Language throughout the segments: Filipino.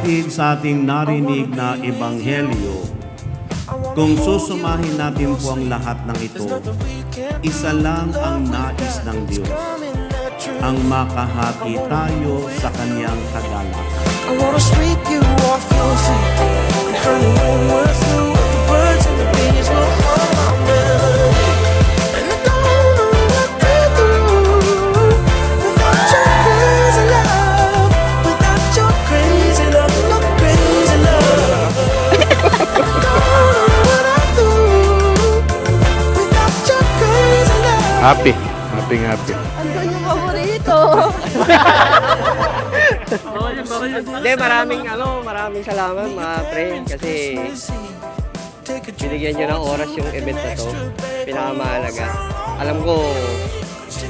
kapatid, sa ating narinig na ebanghelyo, kung susumahin natin po ang lahat ng ito, isa lang ang nais ng Diyos, ang makahati tayo sa Kanyang kagalakan. I wanna sweep you off your feet and hurry when we're through. The birds and the bees will hum our melody. And I don't know what to do without your crazy love, without your crazy love, no crazy love. I don't know what I do without your crazy love. Happy. Andun yung paborito. Hindi, maraming salamat mga pre kasi binigyan nyo ng oras yung event na to. Pinakamahalaga. Alam ko,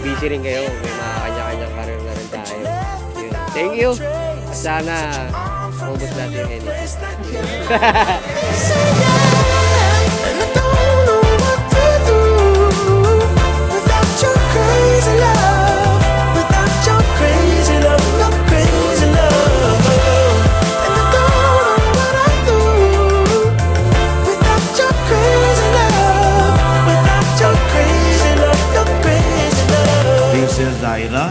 busy rin kayo. May mga kanya-kanyang karir na rin tayo. Yun. Thank you. At sana, maubos natin yung edit. And I don't know what to do without your crazy love, without your crazy love, no crazy love. And I don't know what I do without your crazy love, without your crazy love, no crazy love. Princess Zaira,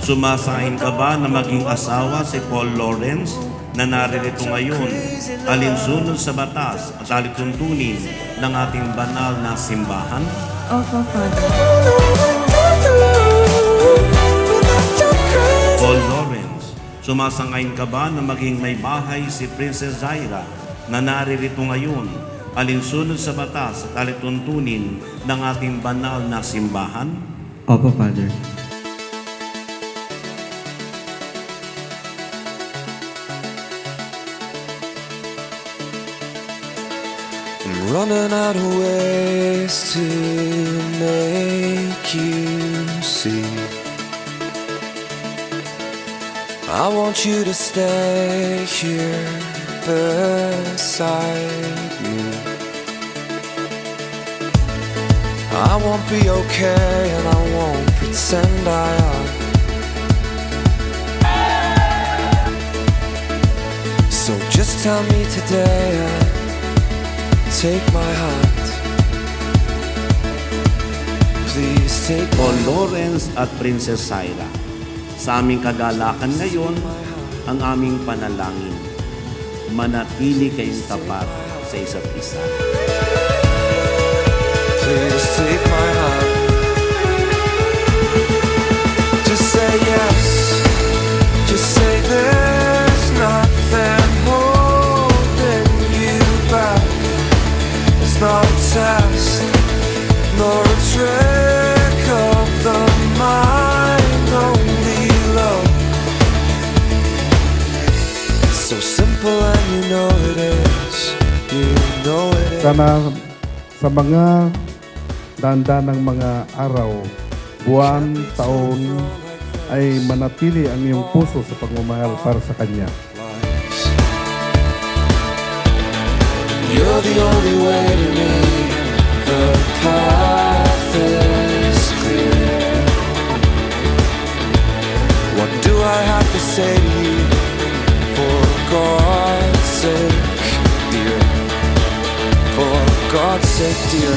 sumasahin ka ba na maging asawa si Paul Lawrence na naririto ngayon, alinsunod sa batas at alituntunin ng ating banal na simbahan? Opo, Father. Paul Lawrence, sumasangayon ka ba na maging may bahay si Princess Zaira na naririto ngayon, alinsunod sa batas at alituntunin ng ating banal na simbahan? Opo, Father. I'm running out of ways to make you see. I want you to stay here beside me. I won't be okay and I won't pretend I am. So just tell me today and take my hand. Please take my Paul Lawrence at Princess Zaira, sa aming kagalakan ngayon, ang aming panalangin, manatili kayong tapat sa isa't isa. Please take my hand. Just say yes. Just say there's nothing holding you back. It's not a test, nor a trick of the mind, only love. It's so simple and you know it is. You know it is. Sana sa mga dandanang mga araw, buwan, taon, ay manatili ang iyong puso sa pagmamahal para sa Kanya. You're the only way to me. The path is clear. What do I have to say to you? For God's sake, dear. For God's sake, dear.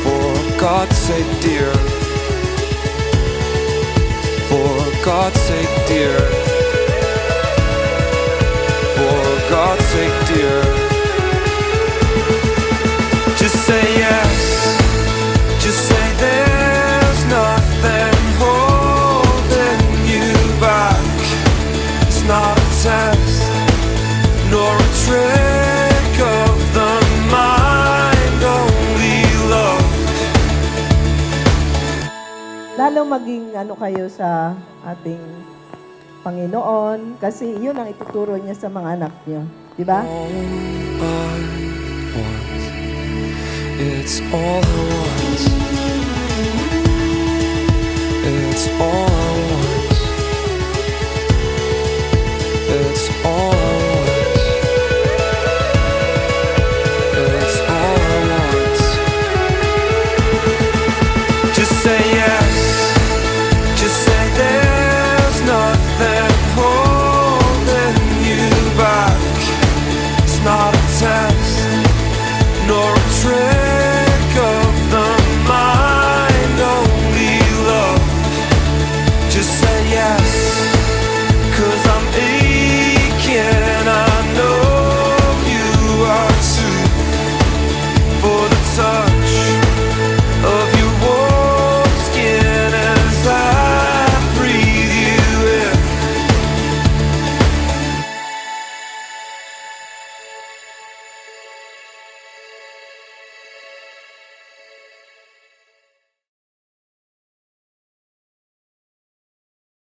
For God's sake, dear. For God's sake, dear. For God's sake, dear. Just say yes. Just say there's nothing holding you back. It's not a test, nor a trick of the mind, only love. Lalo maging kayo sa ating Panginoon kasi yun ang ituturo niya sa mga anak niyo. Di ba? All I want, it's all I want.